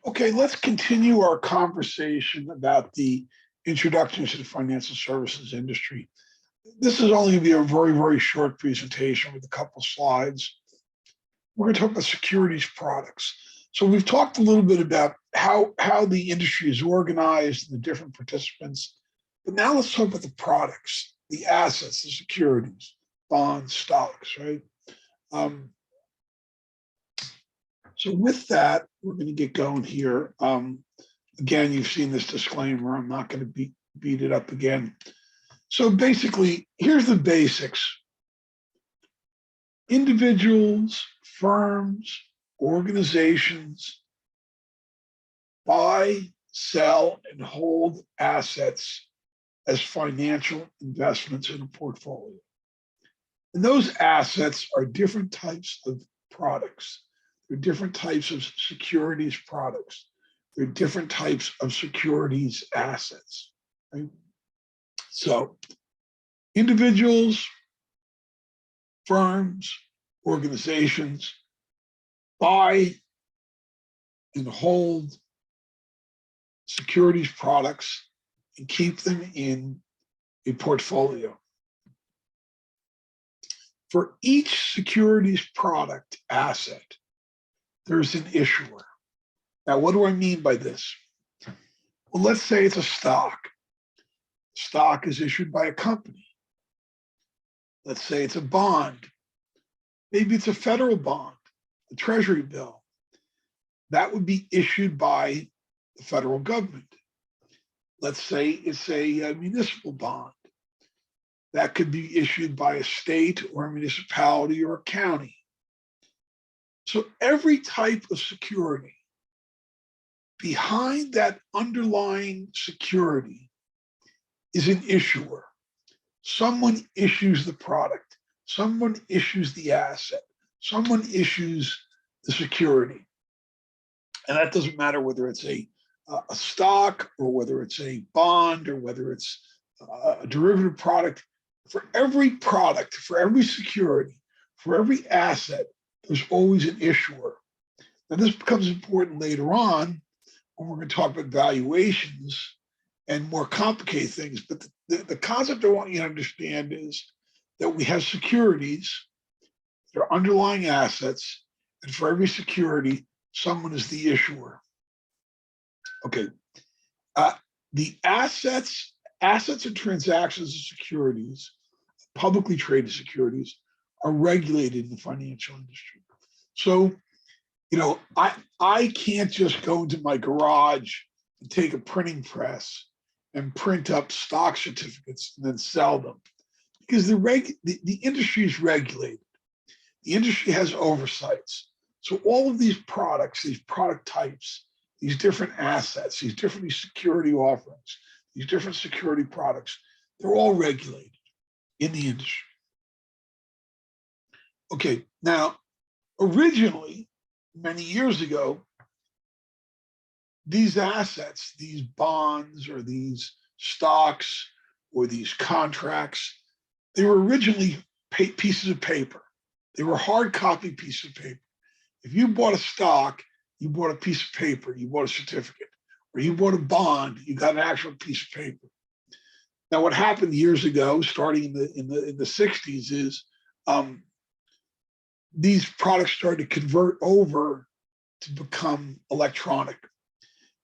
Okay, let's continue our conversation about the introduction to the financial services industry. This is only going to be a very, very short presentation with a couple slides. We're going to talk about securities products. So we've talked a little bit about how the industry is organized and the different participants, but now let's talk about the products, the assets, the securities, bonds, stocks, right? So with that, we're going to get going here. Again, you've seen this disclaimer. I'm not going to beat it up again. So basically, here's the basics. Individuals, firms, organizations buy, sell, and hold assets as financial investments in a portfolio. And those assets are different types of products. There are different types of securities products. There are different types of securities assets. Right? So individuals, firms, organizations buy and hold securities products and keep them in a portfolio. For each securities product asset, there's an issuer. Now, what do I mean by this? Well, let's say it's a stock. Stock is issued by a company. Let's say it's a bond. Maybe it's a federal bond, a treasury bill. That would be issued by the federal government. Let's say it's a municipal bond. That could be issued by a state or a municipality or a county. So every type of security, behind that underlying security is an issuer. Someone issues the product. Someone issues the asset. Someone issues the security. And that doesn't matter whether it's a stock or whether it's a bond or whether it's a derivative product. For every product, for every security, for every asset, there's always an issuer. Now, this becomes important later on when we're going to talk about valuations and more complicated things. But the concept I want you to understand is that we have securities, they're underlying assets, and for every security, someone is the issuer. Okay. The assets and transactions of securities, publicly traded securities, are regulated in the financial industry. So, I can't just go into my garage and take a printing press and print up stock certificates and then sell them, because the industry is regulated. The industry has oversights. So all of these products, these product types, these different assets, these different security offerings, these different security products, they're all regulated in the industry. Okay, now, originally, many years ago, these assets, these bonds or these stocks or these contracts, they were originally pieces of paper. They were hard copy pieces of paper. If you bought a stock, you bought a piece of paper, you bought a certificate, or you bought a bond, you got an actual piece of paper. Now, what happened years ago, starting in the 60s, is these products started to convert over to become electronic.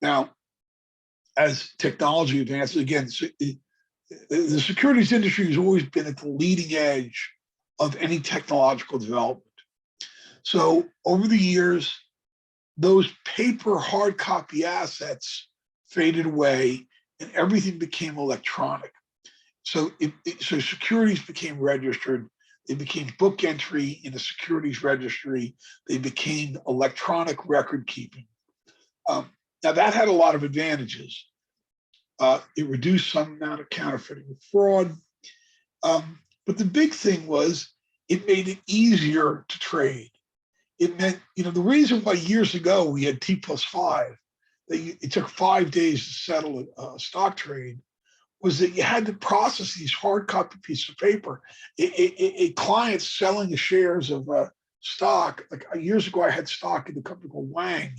Now, as technology advances, again, the securities industry has always been at the leading edge of any technological development. So over the years, those paper hard copy assets faded away and everything became electronic. So securities became registered. They became book entry in the securities registry. They became electronic record keeping. Now that had a lot of advantages. It reduced some amount of counterfeiting and fraud. But the big thing was it made it easier to trade. It meant, the reason why years ago we had T+5, that it took 5 days to settle a stock trade, was that you had to process these hard copy pieces of paper. A client selling the shares of stock, like years ago, I had stock in a company called Wang.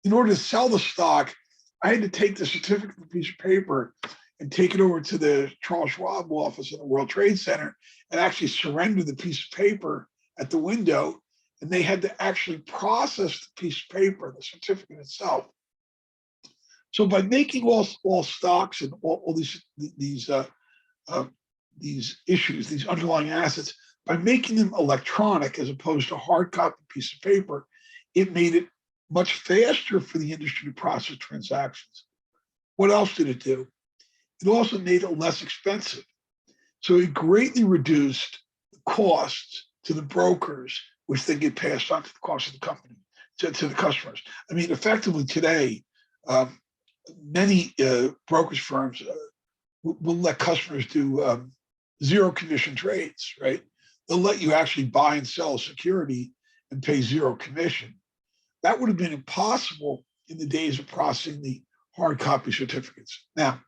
in order to sell the stock, I had to take the certificate, the piece of paper, and take it over to the Charles Schwab office in the World Trade Center and actually surrender the piece of paper at the window. And they had to actually process the piece of paper, the certificate itself. So by making all stocks and all these issues, these underlying assets, by making them electronic as opposed to a hard copy piece of paper, it made it much faster for the industry to process transactions. What else did it do? It also made it less expensive. So it greatly reduced the costs to the brokers, which then get passed on to the cost of the company, to the customers. I mean, effectively today, many brokerage firms will let customers do zero commission trades, right? They'll let you actually buy and sell a security and pay zero commission. That would have been impossible in the days of processing the hard copy certificates. Now,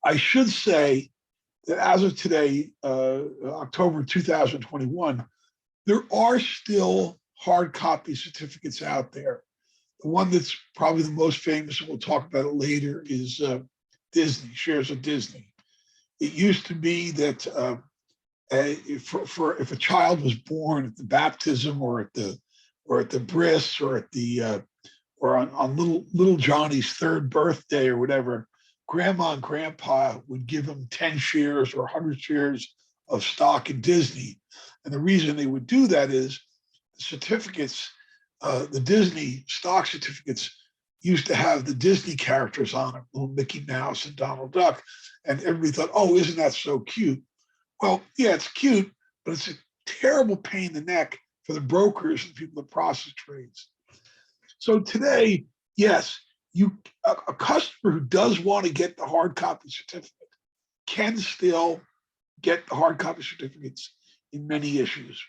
I should say that as of today, October 2021, there are still hard copy certificates out there. The one that's probably the most famous, and we'll talk about it later, is Disney, shares of Disney. It used to be that if a child was born at the baptism or at the bris or on little Johnny's third birthday or whatever, grandma and grandpa would give him 10 shares or 100 shares of stock in Disney. And the reason they would do that is the certificates, the Disney stock certificates used to have the Disney characters on it, little Mickey Mouse and Donald Duck. And everybody thought, oh, isn't that so cute? Well, yeah, it's cute, but it's a terrible pain in the neck for the brokers and people that process trades. So today, yes, a customer who does want to get the hard copy certificate can still get the hard copy certificates in many issues.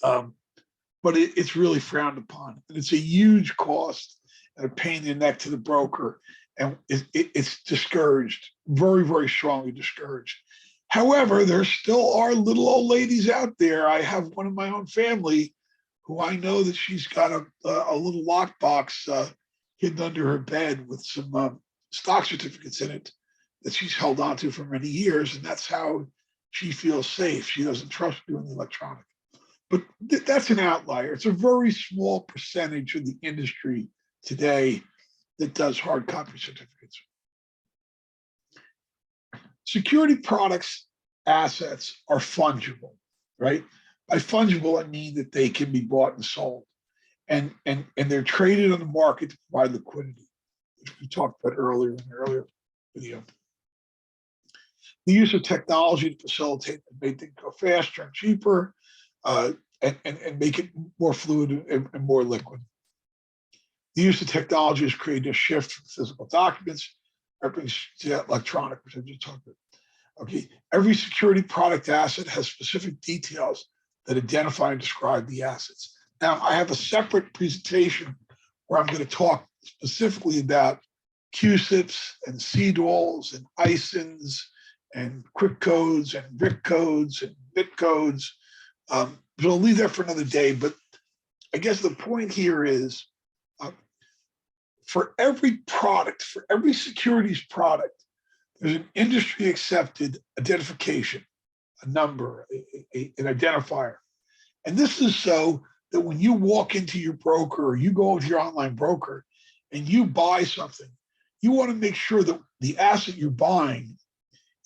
But it's really frowned upon. And it's a huge cost and a pain in the neck to the broker. And it's discouraged, very, very strongly discouraged. However, there still are little old ladies out there. I have one in my own family who I know that she's got a little lockbox hidden under her bed with some stock certificates in it that she's held on to for many years. And that's how she feels safe. She doesn't trust doing the electronic. But that's an outlier. It's a very small percentage of the industry today that does hard copy certificates. Security products assets are fungible, right? By fungible, I mean that they can be bought and sold, and they're traded on the market to provide liquidity, which we talked about earlier in the earlier video. The use of technology to facilitate and make things go faster and cheaper, and make it more fluid and more liquid. The use of technology has created a shift from physical documents to electronic, which I just talked about. Okay, every security product asset has specific details that identify and describe the assets. Now, I have a separate presentation where I'm going to talk specifically about QSIPs and CDOLs and ISINs and quick codes and RIC codes and bit codes. But I'll leave that for another day. But I guess the point here is for every product, for every securities product, there's an industry accepted identification, a number, an identifier. And this is so that when you walk into your broker or you go to your online broker and you buy something, you want to make sure that the asset you're buying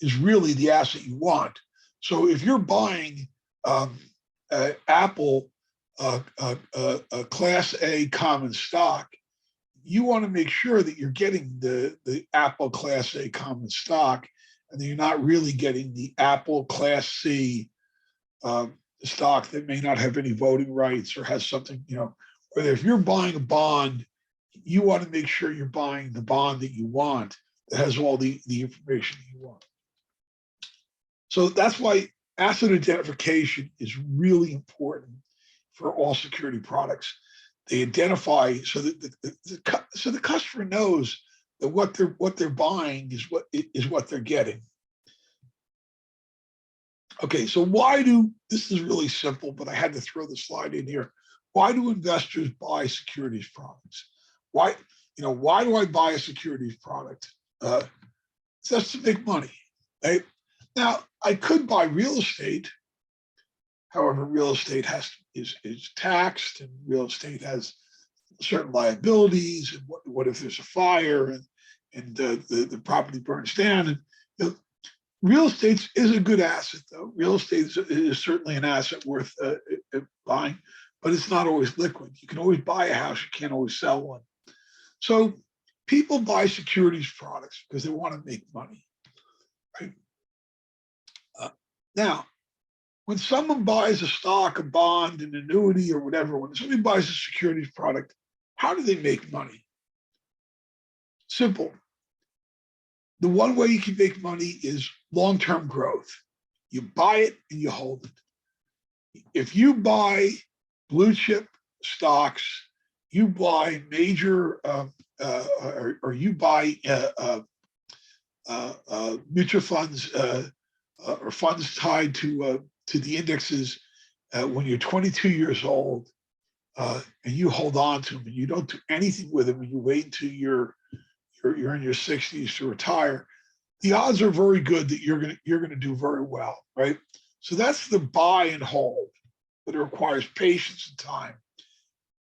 is really the asset you want. So if you're buying Apple Class A common stock, you want to make sure that you're getting the Apple Class A common stock and that you're not really getting the Apple Class C stock that may not have any voting rights or has something, or if you're buying a bond, you want to make sure you're buying the bond that you want that has all the information that you want. So that's why asset identification is really important for all security products. They identify so that the customer knows that what they're buying is what they're getting. Okay, so this is really simple, but I had to throw the slide in here. Why do investors buy securities products? Why, why do I buy a securities product? That's to make money, right? Now, I could buy real estate. However, real estate is taxed, and real estate has certain liabilities. And what if there's a fire and the property burns down? And real estate is a good asset, though. Real estate is certainly an asset worth buying, but it's not always liquid. You can always buy a house, you can't always sell one. So people buy securities products because they want to make money, right? Now, when someone buys a stock, a bond, an annuity, or whatever, when somebody buys a securities product, how do they make money? Simple. The one way you can make money is long-term growth. You buy it and you hold it. If you buy blue chip stocks, you buy major, or you buy mutual funds or funds tied to the indexes when you're 22 years old, and you hold on to them and you don't do anything with them and you wait until you're in your 60s to retire, the odds are very good that you're gonna do very well, right? So that's the buy and hold, but it requires patience and time.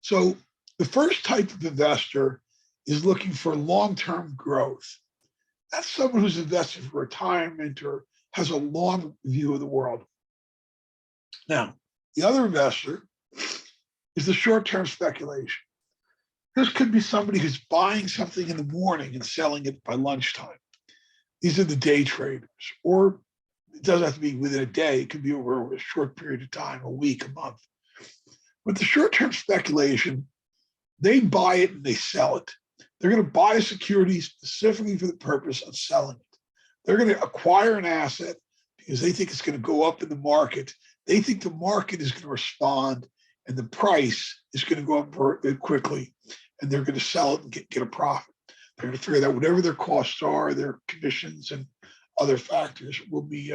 So the first type of investor is looking for long-term growth. That's someone who's invested for retirement or has a long view of the world. Now, the other investor is the short-term speculation. This could be somebody who's buying something in the morning and selling it by lunchtime. These are the day traders, or it doesn't have to be within a day. It could be over a short period of time, a week, a month. But the short-term speculation, they buy it and they sell it. They're going to buy a security specifically for the purpose of selling it. They're going to acquire an asset because they think it's going to go up in the market. They think the market is going to respond and the price is going to go up very quickly, and they're going to sell it and get a profit. They're going to figure that whatever their costs are, their commissions and other factors will be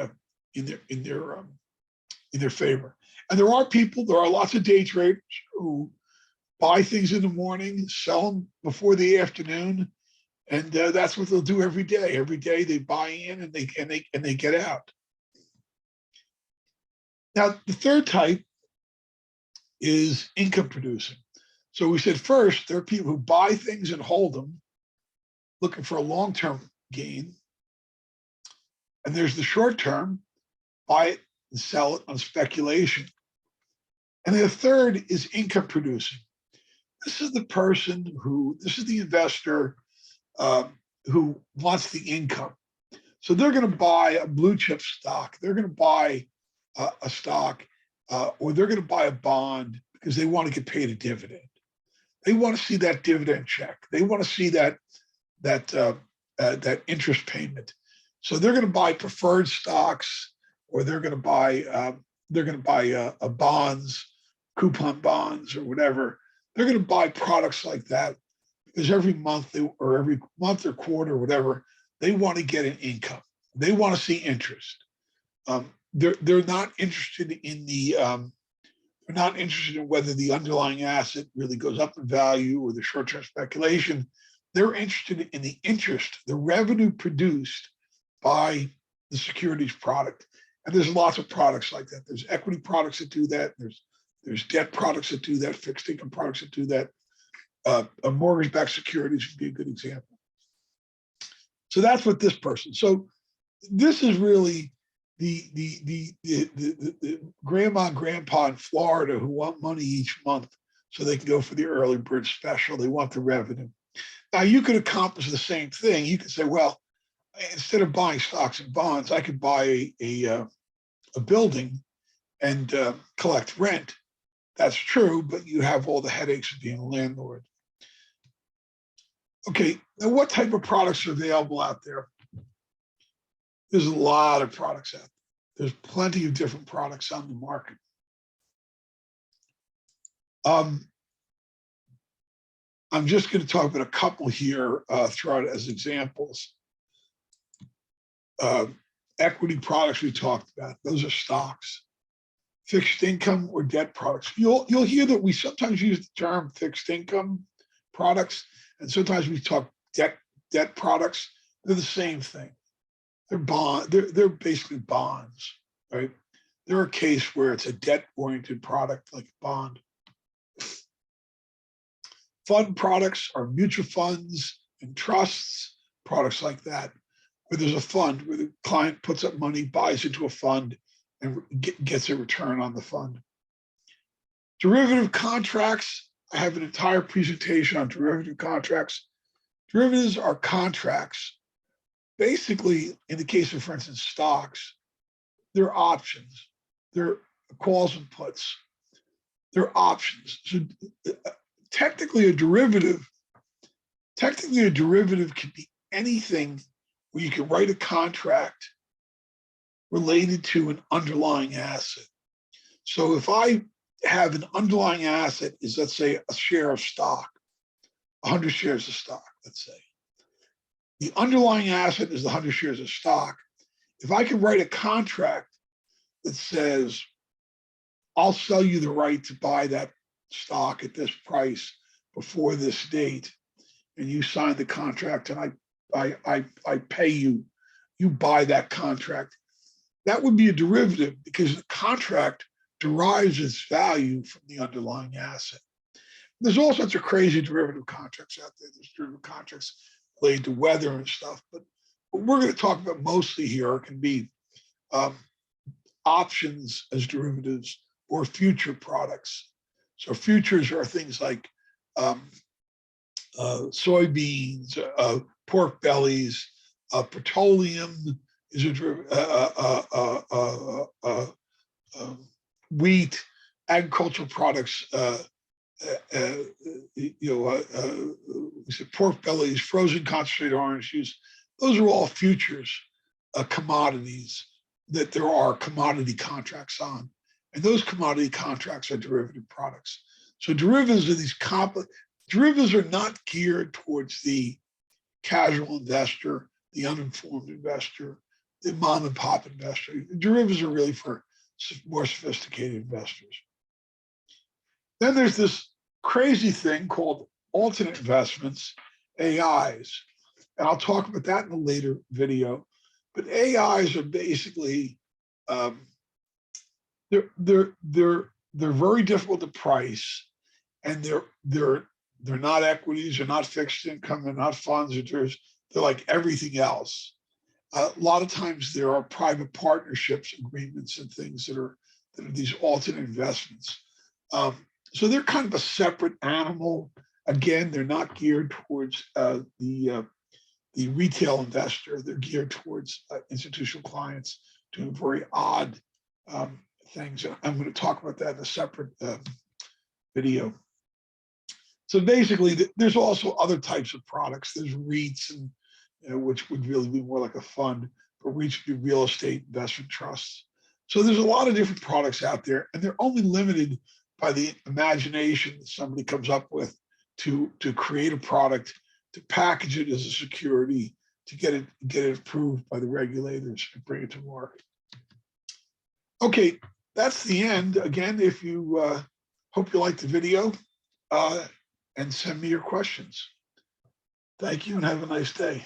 in their favor. And there are lots of day traders who buy things in the morning, sell them before the afternoon, and that's what they'll do every day. Every day they buy in and they get out. Now, the third type is income producing. So we said first, there are people who buy things and hold them, looking for a long-term gain. And there's the short-term, buy it and sell it on speculation. And the third is income producing. This is the investor who wants the income. So they're going to buy a blue chip stock. They're going to buy a stock, or they're going to buy a bond because they want to get paid a dividend. They want to see that dividend check. They want to see that interest payment. So they're going to buy preferred stocks, or they're going to buy bonds, coupon bonds, or whatever. They're going to buy products like that because every month or quarter or whatever, they want to get an income. They want to see interest. They're not interested in whether the underlying asset really goes up in value or the short-term speculation. They're interested in the interest, the revenue produced by the securities product. And there's lots of products like that. There's equity products that do that. There's debt products that do that, fixed income products that do that. A mortgage-backed securities would be a good example. So that's what this person. So this is really the grandma and grandpa in Florida who want money each month so they can go for the early bird special. They want the revenue. Now you could accomplish the same thing. You could say, well, instead of buying stocks and bonds, I could buy a building and collect rent. That's true, but you have all the headaches of being a landlord. Okay, now what type of products are available out there? There's a lot of products out there. There's plenty of different products on the market. I'm just going to talk about a couple here throughout as examples. Equity products we talked about, those are stocks. fixed income or debt products. You'll hear that we sometimes use the term fixed income products, and sometimes we talk debt products. They're the same thing. They're basically bonds, right? They're a case where it's a debt-oriented product like a bond. Fund products are mutual funds and trusts, products like that, where there's a fund where the client puts up money, buys into a fund, and gets a return on the fund. Derivative contracts, I have an entire presentation on derivative contracts. Derivatives are contracts. Basically, in the case of, for instance, stocks, they're options. They're calls and puts. They're options. So technically a derivative can be anything where you can write a contract related to an underlying asset. So if I have an underlying asset is, let's say, a share of stock, 100 shares of stock, let's say. The underlying asset is the 100 shares of stock. If I can write a contract that says, I'll sell you the right to buy that stock at this price before this date, and you sign the contract and I pay you, you buy that contract, that would be a derivative because the contract derives its value from the underlying asset. There's all sorts of crazy derivative contracts out there. There's derivative contracts related to weather and stuff, but what we're going to talk about mostly here can be options as derivatives or future products. So futures are things like soybeans, pork bellies, petroleum is a wheat, agricultural products. We said pork bellies, frozen concentrated orange juice. Those are all futures commodities that there are commodity contracts on. And those commodity contracts are derivative products. So derivatives are these derivatives are not geared towards the casual investor, the uninformed investor, the mom and pop investor. Derivatives are really for more sophisticated investors. Then there's this crazy thing called alternate investments, AIs. And I'll talk about that in a later video. But AIs are basically, they're very difficult to price, and they're not equities, they're not fixed income, they're not funds, they're like everything else. A lot of times there are private partnerships agreements and things that are these alternate investments. So they're kind of a separate animal. Again, they're not geared towards the retail investor. They're geared towards institutional clients doing very odd things. I'm going to talk about that in a separate video. So basically, there's also other types of products. There's REITs, and which would really be more like a fund, but REITs would be real estate investment trusts. So there's a lot of different products out there, and they're only limited by the imagination that somebody comes up with to create a product, to package it as a security, to get it approved by the regulators and bring it to market. Okay, that's the end. Again, if you hope you liked the video, and send me your questions. Thank you and have a nice day.